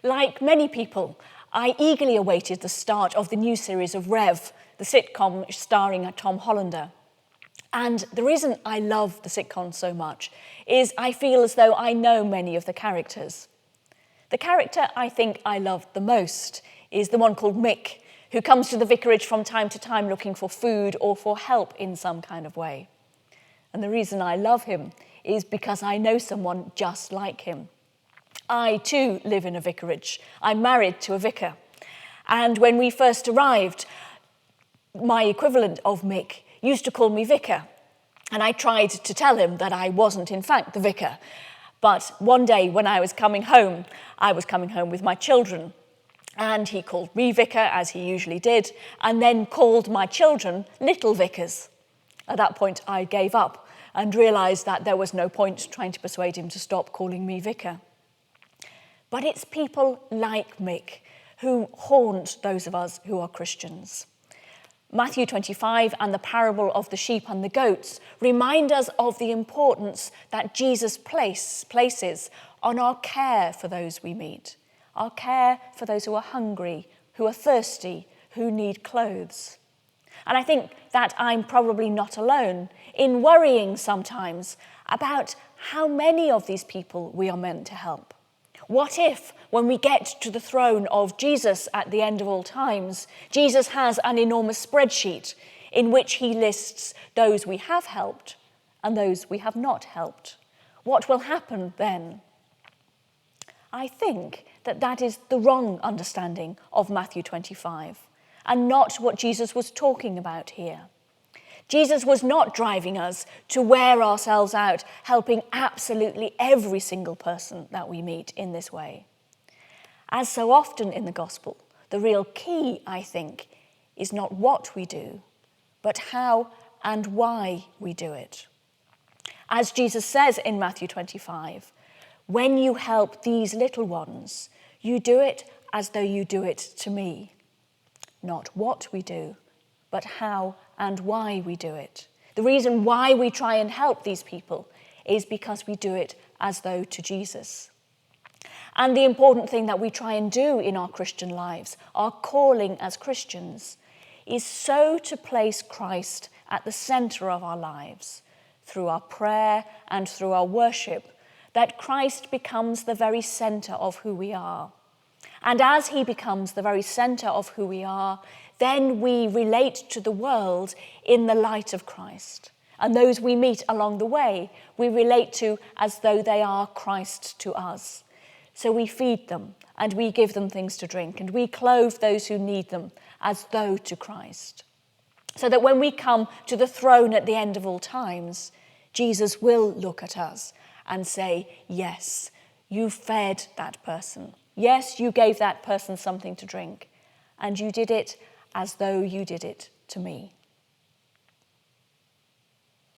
Like many people, I eagerly awaited the start of the new series of Rev, the sitcom starring Tom Hollander. And the reason I love the sitcom so much is I feel as though I know many of the characters. The character I think I loved the most is the one called Mick, who comes to the vicarage from time to time looking for food or for help in some kind of way. And the reason I love him is because I know someone just like him. I too live in a vicarage. I'm married to a vicar. And when we first arrived, my equivalent of Mick used to call me vicar. And I tried to tell him that I wasn't in fact the vicar. But one day when I was coming home with my children, and he called me vicar, as he usually did, and then called my children little vicars. At that point, I gave up and realised that there was no point trying to persuade him to stop calling me vicar. But it's people like Mick who haunt those of us who are Christians. Matthew 25 and the parable of the sheep and the goats remind us of the importance that Jesus places on our care for those we meet, our care for those who are hungry, who are thirsty, who need clothes. And I think that I'm probably not alone in worrying sometimes about how many of these people we are meant to help. What if, when we get to the throne of Jesus at the end of all times, Jesus has an enormous spreadsheet in which he lists those we have helped and those we have not helped? What will happen then? I think that is the wrong understanding of Matthew 25 and not what Jesus was talking about here. Jesus was not driving us to wear ourselves out, helping absolutely every single person that we meet in this way. As so often in the gospel, the real key, I think, is not what we do, but how and why we do it. As Jesus says in Matthew 25, when you help these little ones, you do it as though you do it to me. Not what we do, but how and why we do it. The reason why we try and help these people is because we do it as though to Jesus. And the important thing that we try and do in our Christian lives, our calling as Christians, is so to place Christ at the centre of our lives, through our prayer and through our worship, that Christ becomes the very centre of who we are. And as he becomes the very centre of who we are, then we relate to the world in the light of Christ. And those we meet along the way, we relate to as though they are Christ to us. So we feed them and we give them things to drink and we clothe those who need them as though to Christ. So that when we come to the throne at the end of all times, Jesus will look at us and say, yes, you fed that person. Yes, you gave that person something to drink, and you did it as though you did it to me.